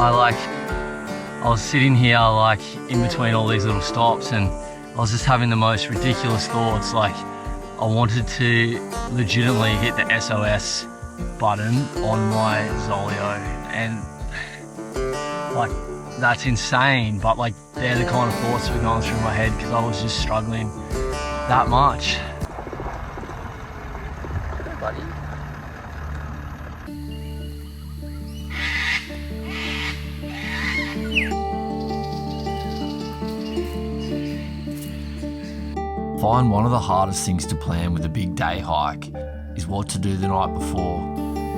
I was sitting here like in between all these little stops, and I was just having the most ridiculous thoughts. Like, I wanted to legitimately hit the SOS button on my Zolio, and like, that's insane, but like, they're the kind of thoughts that were going through my head because I was just struggling that much. Hey, buddy. I find one of the hardest things to plan with a big day hike is what to do the night before.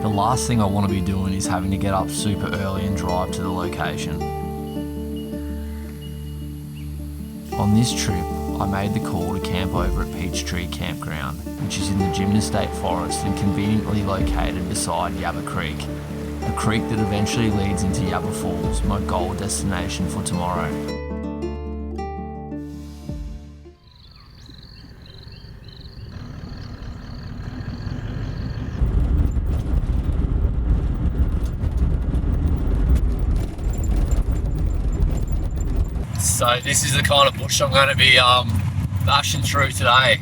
The last thing I want to be doing is having to get up super early and drive to the location. On this trip, I made the call to camp over at Peachtree Campground, which is in the Jimbin State Forest and conveniently located beside Yabba Creek, a creek that eventually leads into Yabba Falls, my goal destination for tomorrow. So this is the kind of bush I'm going to be bashing through today.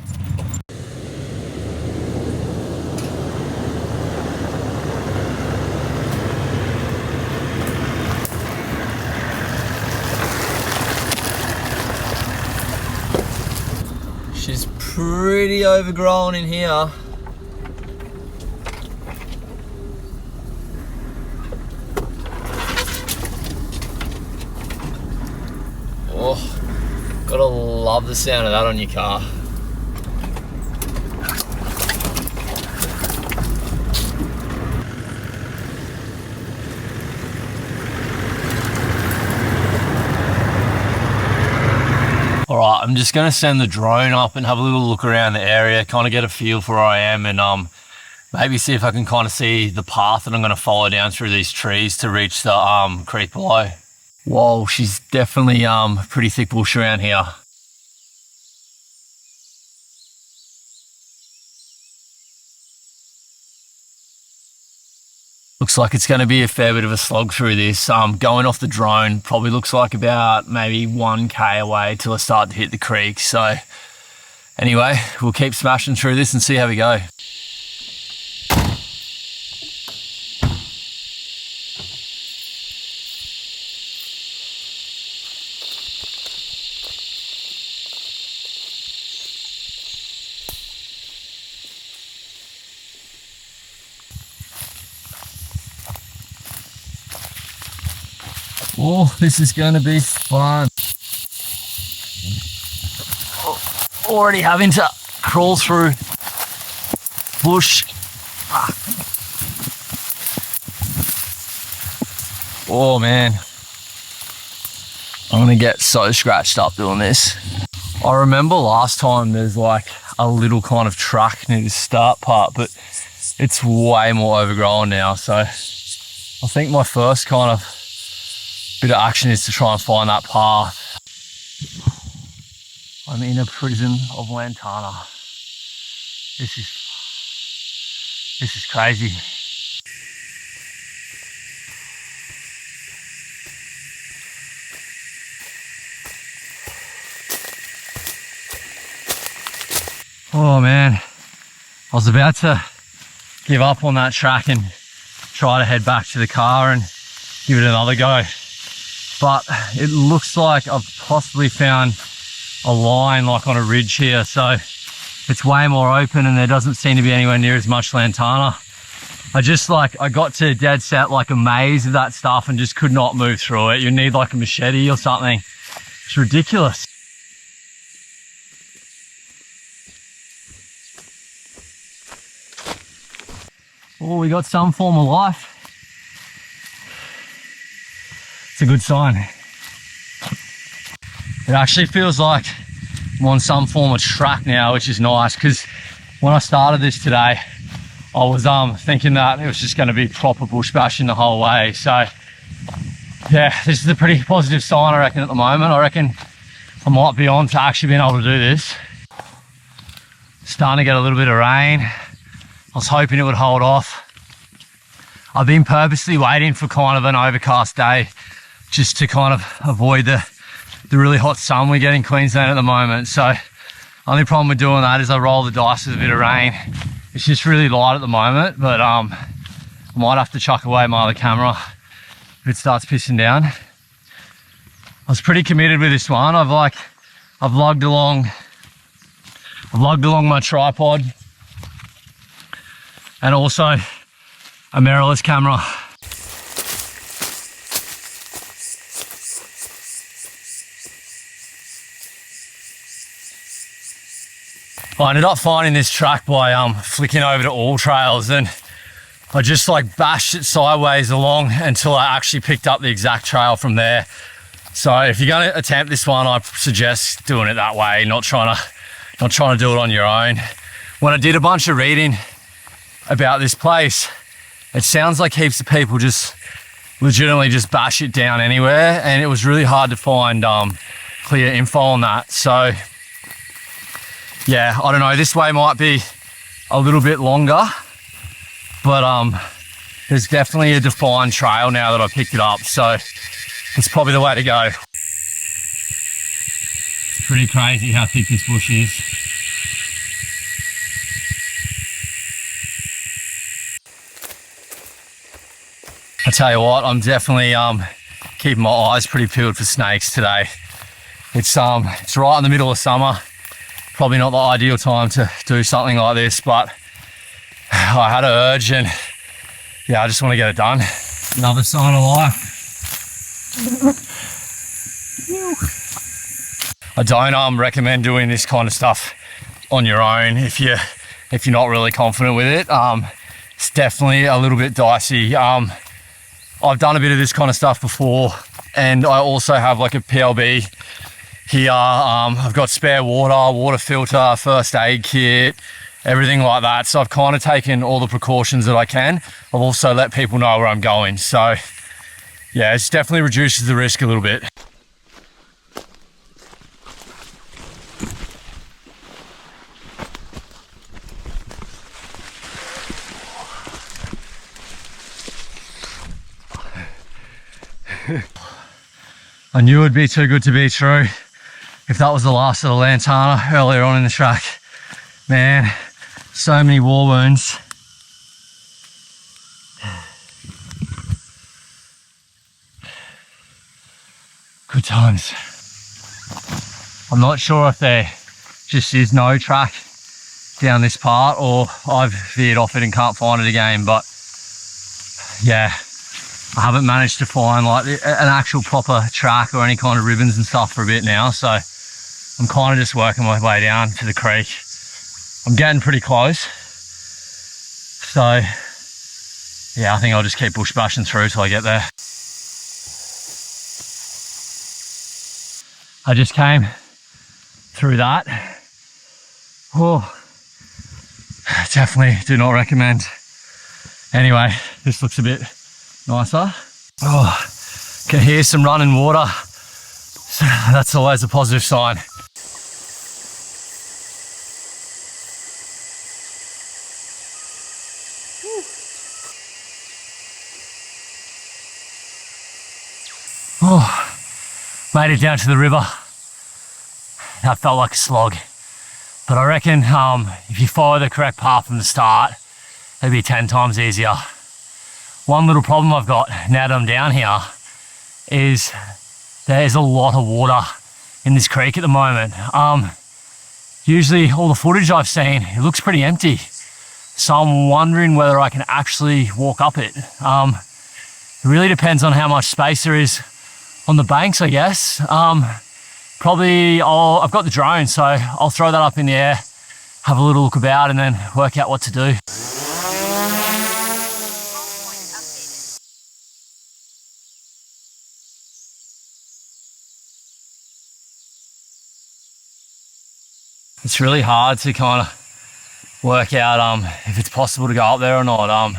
She's pretty overgrown in here. Oh, gotta love the sound of that on your car. All right, I'm just gonna send the drone up and have a little look around the area, kind of get a feel for where I am, and maybe see if I can kind of see the path that I'm gonna follow down through these trees to reach the creek below. Whoa, she's definitely pretty thick bush around here. Looks like it's going to be a fair bit of a slog through this. Going off the drone probably looks like about maybe 1k away till I start to hit the creek. So anyway, we'll keep smashing through this and see how we go. Oh, this is going to be fun. Already having to crawl through bush. Oh man, I'm going to get so scratched up doing this. I remember last time there's like a little kind of track near the start part, but it's way more overgrown now. So I think my first kind of bit of action is to try and find that path. I'm in a prison of Lantana. This is crazy. Oh man, I was about to give up on that track and try to head back to the car and give it another go. But it looks like I've possibly found a line like on a ridge here, so it's way more open and there doesn't seem to be anywhere near as much Lantana. I got to dead set like a maze of that stuff and just could not move through it. You need like a machete or something. It's ridiculous. Oh, we got some form of life. It's a good sign. It actually feels like I'm on some form of track now, which is nice, because when I started this today, I was thinking that it was just going to be proper bush bashing the whole way. So yeah, this is a pretty positive sign, I reckon, at the moment. I reckon I might be on to actually being able to do this. Starting to get a little bit of rain. I was hoping it would hold off. I've been purposely waiting for kind of an overcast day just to kind of avoid the really hot sun we get in Queensland at the moment. So only problem with doing that is I roll the dice with a bit of rain. It's just really light at the moment, but I might have to chuck away my other camera if it starts pissing down. I was pretty committed with this one. I've lugged along my tripod and also a mirrorless camera. I ended up finding this track by flicking over to All Trails, and I just like bashed it sideways along until I actually picked up the exact trail from there. So if you're going to attempt this one, I suggest doing it that way, not trying to do it on your own. When I did a bunch of reading about this place, it sounds like heaps of people just legitimately just bash it down anywhere, and it was really hard to find clear info on that. So yeah, I don't know, this way might be a little bit longer, but there's definitely a defined trail now that I picked it up, so it's probably the way to go. Pretty crazy how thick this bush is. I tell you what, I'm definitely keeping my eyes pretty peeled for snakes today. It's right in the middle of summer. Probably not the ideal time to do something like this, but I had an urge and yeah, I just want to get it done. Another sign of life. I don't recommend doing this kind of stuff on your own if you're not really confident with it. It's definitely a little bit dicey. I've done a bit of this kind of stuff before, and I also have like a PLB here. I've got spare water filter, first aid kit, everything like that. So I've kind of taken all the precautions that I can. I've also let people know where I'm going. So yeah, it definitely reduces the risk a little bit. I knew it'd be too good to be true if that was the last of the lantana earlier on in the track. Man, so many war wounds. Good times. I'm not sure if there just is no track down this part or I've veered off it and can't find it again, but yeah, I haven't managed to find like an actual proper track or any kind of ribbons and stuff for a bit now, so I'm kind of just working my way down to the creek. I'm getting pretty close, so yeah, I think I'll just keep bush bashing through till I get there. I just came through that. Oh, definitely do not recommend. Anyway, this looks a bit nicer. Oh, can hear some running water. So that's always a positive sign. Oh, made it down to the river. That felt like a slog. But I reckon if you follow the correct path from the start, it'd be 10 times easier. One little problem I've got now that I'm down here is there's a lot of water in this creek at the moment. Usually all the footage I've seen, it looks pretty empty. So I'm wondering whether I can actually walk up it. It really depends on how much space there is on the banks, I guess. Probably I've got the drone, so I'll throw that up in the air, have a little look about and then work out what to do. It's really hard to kind of work out if it's possible to go up there or not.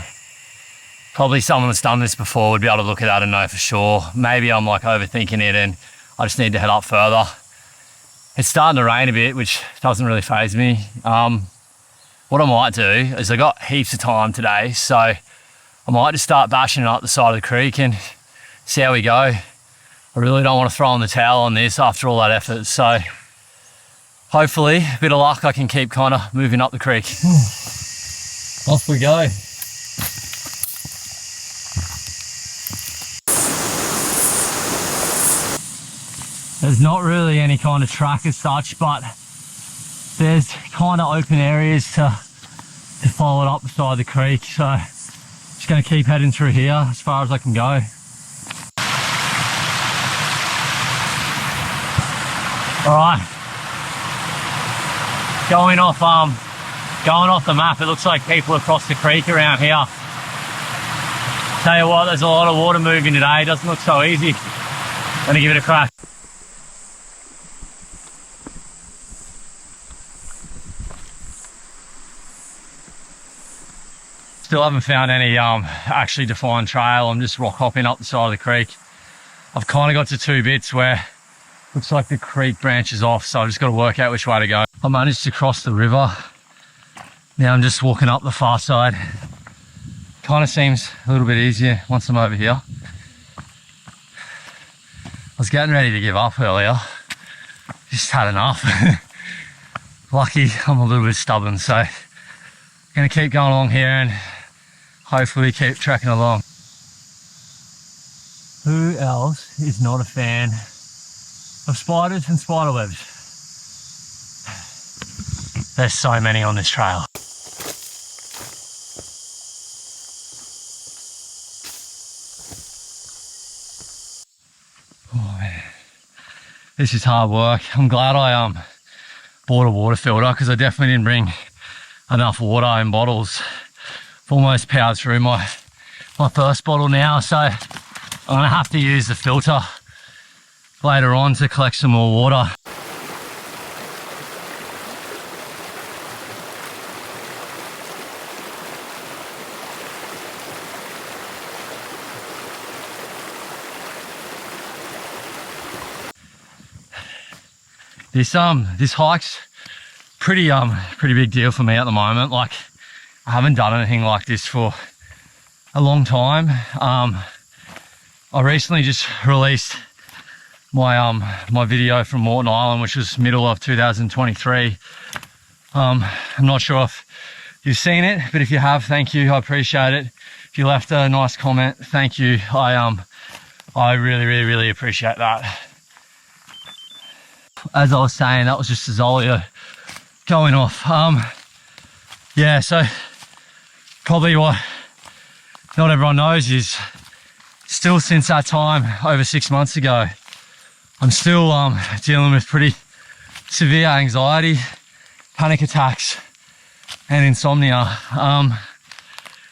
Probably someone that's done this before would be able to look at that and know for sure. Maybe I'm like overthinking it and I just need to head up further. It's starting to rain a bit, which doesn't really faze me. What I might do is I got heaps of time today, so I might just start bashing it up the side of the creek and see how we go. I really don't want to throw in the towel on this after all that effort. So hopefully, a bit of luck, I can keep kind of moving up the creek. Off we go. There's not really any kind of track as such, but there's kind of open areas to follow it up the side of the creek. So just going to keep heading through here as far as I can go. All right, going off the map, it looks like people across the creek around here. Tell you what, there's a lot of water moving today. It doesn't look so easy. Gonna give it a crack. Still haven't found any actually defined trail. I'm just rock hopping up the side of the creek. I've kind of got to two bits where looks like the creek branches off, so I've just got to work out which way to go. I managed to cross the river. Now I'm just walking up the far side. Kind of seems a little bit easier once I'm over here. I was getting ready to give up earlier. Just had enough. Lucky I'm a little bit stubborn, so I'm gonna keep going along here and hopefully keep trekking along. Who else is not a fan of spiders and spider webs? There's so many on this trail. Oh man, this is hard work. I'm glad I bought a water filter because I definitely didn't bring enough water in bottles. I've almost powered through my first bottle now, so I'm gonna have to use the filter later on to collect some more water. This hike's pretty big deal for me at the moment. Like, I haven't done anything like this for a long time. I recently just released my video from Morton Island, which was middle of 2023. I'm not sure if you've seen it, but if you have, thank you. I appreciate it. If you left a nice comment, thank you. I really appreciate that. As I was saying, that was just Azolia going off. Yeah, so probably what not everyone knows is still since that time, over 6 months ago, I'm still dealing with pretty severe anxiety, panic attacks, and insomnia.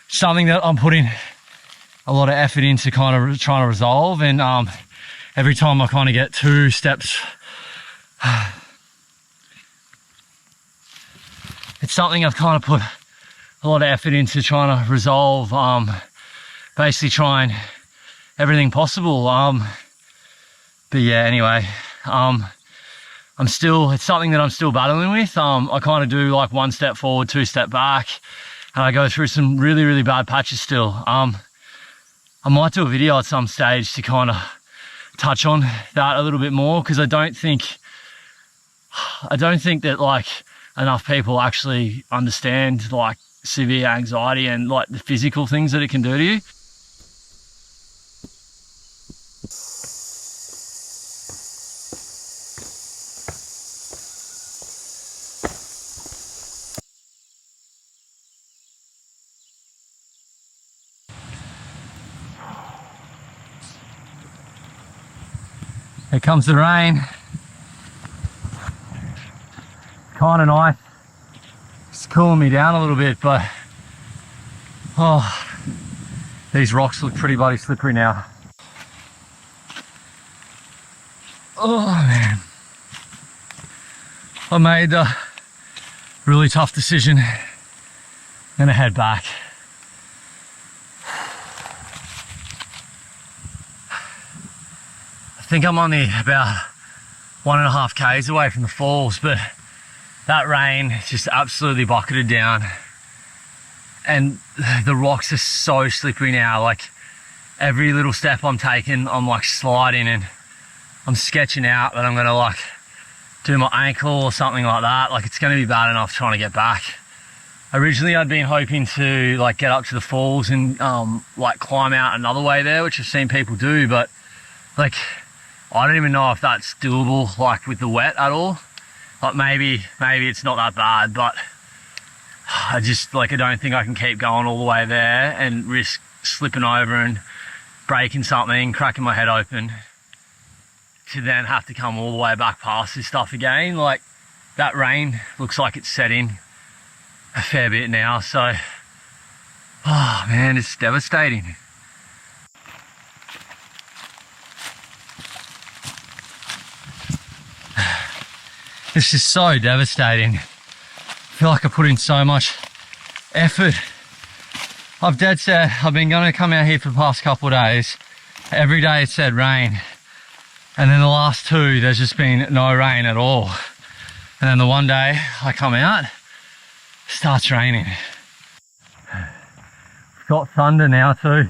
Something that I'm putting a lot of effort into kind of trying to resolve, and every time I kind of get 2 steps, it's something I've kind of put a lot of effort into trying to resolve, basically trying everything possible. But yeah, anyway, it's something that I'm still battling with. I kind of do like 1 step forward, 2 step back, and I go through some really bad patches still. I might do a video at some stage to kind of touch on that a little bit more, because I don't think that like enough people actually understand like severe anxiety and like the physical things that it can do to you. Here comes the rain. Kind of nice. It's cooling me down a little bit, but oh, these rocks look pretty bloody slippery now. Oh man, I made a really tough decision. I'm gonna head back. I think I'm only about 1.5 k's away from the falls, but that rain just absolutely bucketed down, and the rocks are so slippery now. Like every little step I'm taking, I'm like sliding and I'm sketching out that I'm gonna like do my ankle or something like that. Like it's gonna be bad enough trying to get back. Originally I'd been hoping to like get up to the falls and like climb out another way there, which I've seen people do, but like I don't even know if that's doable like with the wet at all. Like maybe it's not that bad, but I just like I don't think I can keep going all the way there and risk slipping over and breaking something, cracking my head open, to then have to come all the way back past this stuff again. Like that rain looks like it's setting a fair bit now, so oh man, it's devastating. It's just so devastating. I feel like I put in so much effort. I've dead set, I've been going to come out here for the past couple of days. Every day it said rain. And then the last two, there's just been no rain at all. And then the one day I come out, it starts raining. We've got thunder now too.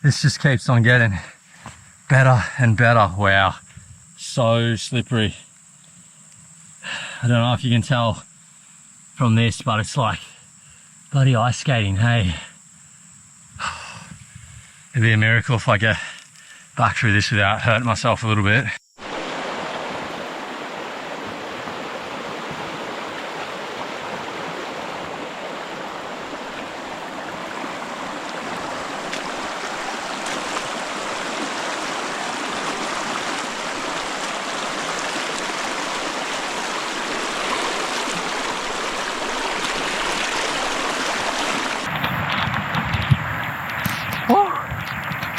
This just keeps on getting better and better. Wow, so slippery. I don't know if you can tell from this, but it's like bloody ice skating, hey. It'd be a miracle if I get back through this without hurting myself a little bit.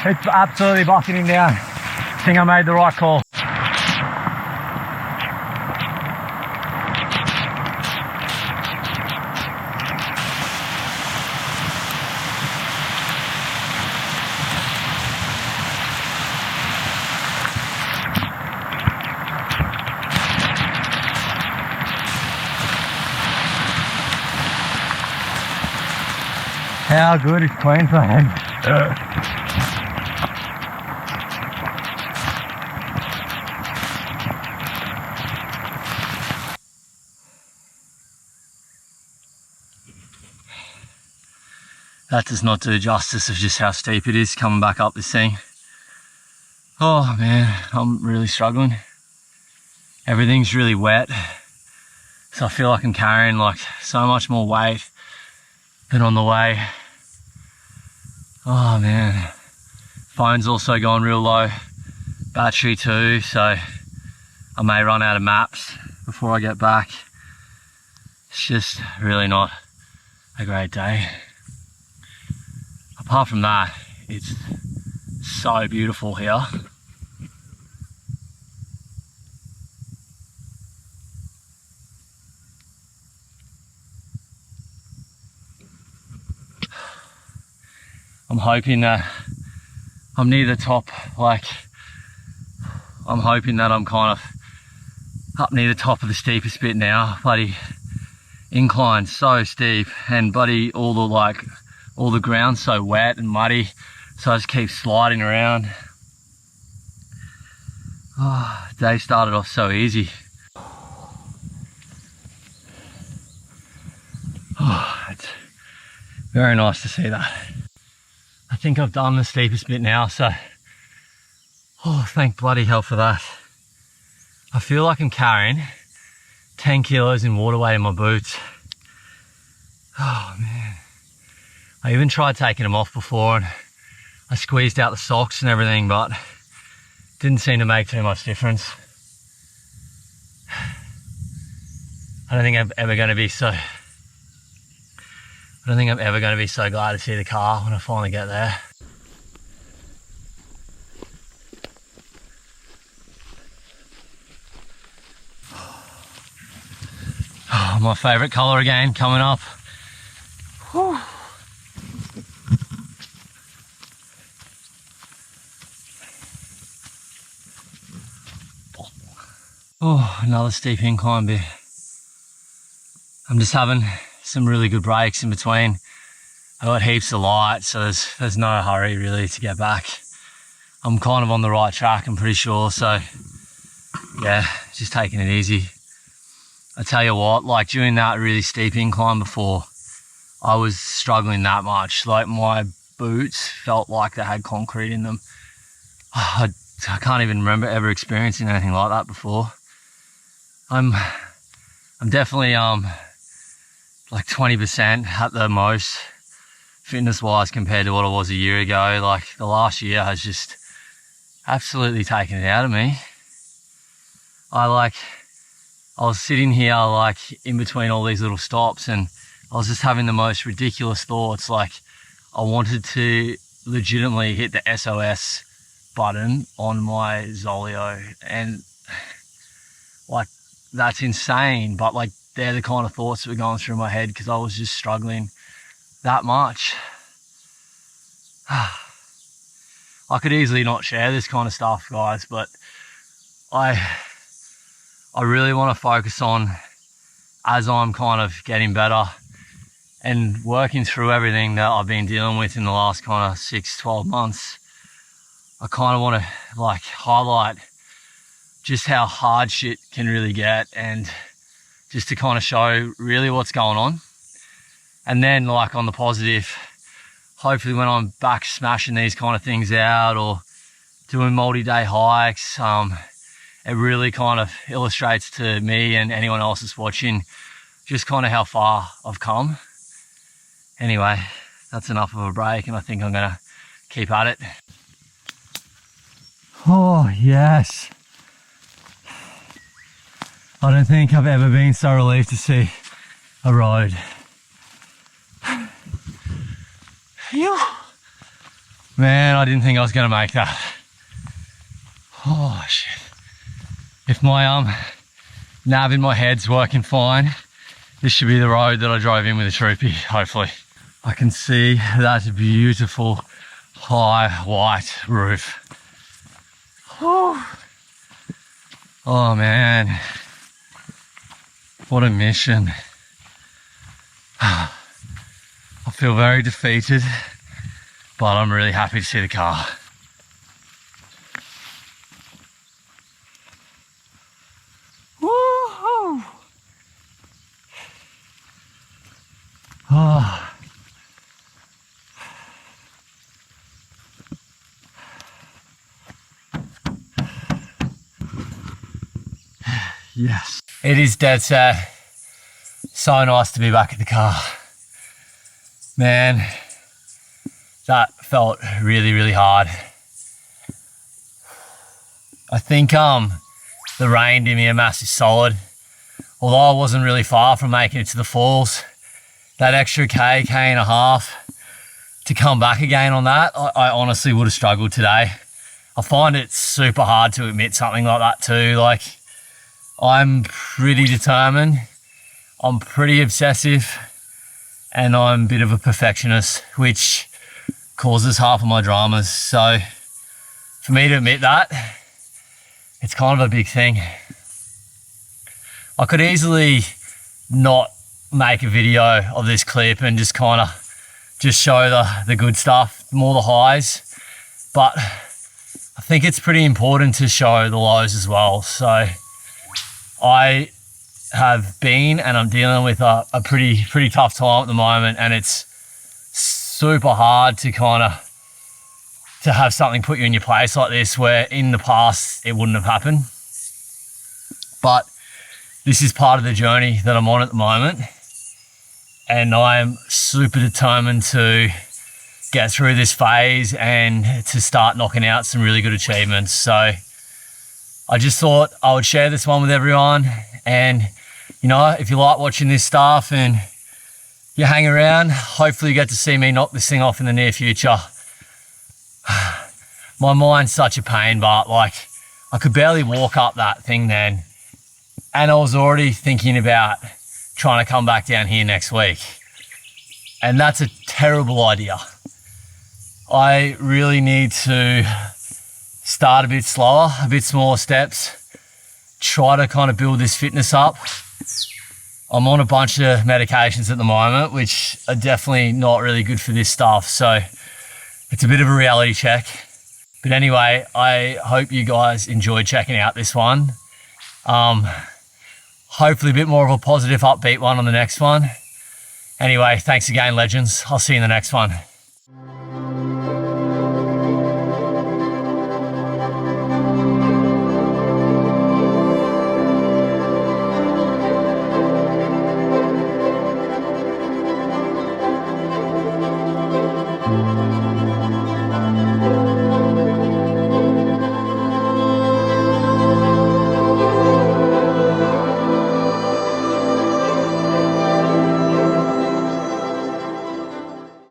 It's absolutely bucketing down. I think I made the right call. How good is Queensland? That does not do justice of just how steep it is coming back up this thing. Oh man, I'm really struggling. Everything's really wet. So I feel like I'm carrying like so much more weight than on the way. Oh man. Phone's also gone real low. Battery too, so I may run out of maps before I get back. It's just really not a great day. Apart from that, it's so beautiful here. I'm hoping that I'm near the top, like I'm hoping that I'm kind of up near the top of the steepest bit now. Bloody incline so steep, and bloody all the ground's so wet and muddy, so I just keep sliding around. Oh, day started off so easy. Oh, it's very nice to see that. I think I've done the steepest bit now, so oh, thank bloody hell for that. I feel like I'm carrying 10 kilos in water weight in my boots. Oh man. I even tried taking them off before and I squeezed out the socks and everything, but didn't seem to make too much difference. I don't think I'm ever going to be so glad to see the car when I finally get there. Oh, my favourite colour again coming up. Whew. Oh, another steep incline bit. I'm just having some really good breaks in between. I got heaps of light, so there's no hurry really to get back. I'm kind of on the right track, I'm pretty sure, so yeah, just taking it easy. I tell you what, like during that really steep incline before, I was struggling that much. Like my boots felt like they had concrete in them. I can't even remember ever experiencing anything like that before. I'm definitely like 20% at the most fitness wise compared to what I was a year ago. Like the last year has just absolutely taken it out of me. I was sitting here like in between all these little stops and I was just having the most ridiculous thoughts. Like I wanted to legitimately hit the SOS button on my Zolio, and like that's insane, but like they're the kind of thoughts that were going through my head because I was just struggling that much. I could easily not share this kind of stuff, guys, but I really want to focus on, as I'm kind of getting better and working through everything that I've been dealing with in the last kind of 6-12 months, I kind of want to like highlight just how hard shit can really get, and just to kind of show really what's going on. And then like on the positive, hopefully when I'm back smashing these kind of things out or doing multi-day hikes, it really kind of illustrates to me and anyone else that's watching just kind of how far I've come. Anyway, that's enough of a break, and I think I'm gonna keep at it. Oh yes. I don't think I've ever been so relieved to see a road. Phew. Man, I didn't think I was gonna make that. Oh shit. If my nav in my head's working fine, this should be the road that I drove in with a troopy, hopefully. I can see that beautiful high white roof. Whew. Oh man, what a mission. I feel very defeated, but I'm really happy to see the car. Woo-hoo. Oh. Yes. It is dead sad. So nice to be back at the car. Man, that felt really, really hard. I think the rain did me a massive solid. Although I wasn't really far from making it to the falls, that extra K and a half to come back again on that, I honestly would have struggled today. I find it super hard to admit something like that too. Like, I'm pretty determined, I'm pretty obsessive, and I'm a bit of a perfectionist, which causes half of my dramas. So for me to admit that, it's kind of a big thing. I could easily not make a video of this clip and just kind of just show the good stuff, more the highs, but I think it's pretty important to show the lows as well. So I have been and I'm dealing with a pretty tough time at the moment, and it's super hard to to have something put you in your place like this, where in the past it wouldn't have happened. But this is part of the journey that I'm on at the moment, and I'm super determined to get through this phase and to start knocking out some really good achievements. So I just thought I would share this one with everyone, and you know, if you like watching this stuff and you hang around, hopefully you get to see me knock this thing off in the near future. My mind's such a pain, but like I could barely walk up that thing then, and I was already thinking about trying to come back down here next week, and that's a terrible idea. I really need to start a bit slower, a bit smaller steps, try to kind of build this fitness up. I'm on a bunch of medications at the moment, which are definitely not really good for this stuff. So it's a bit of a reality check. But anyway, I hope you guys enjoyed checking out this one. Hopefully a bit more of a positive, upbeat one on the next one. Anyway, thanks again, legends. I'll see you in the next one.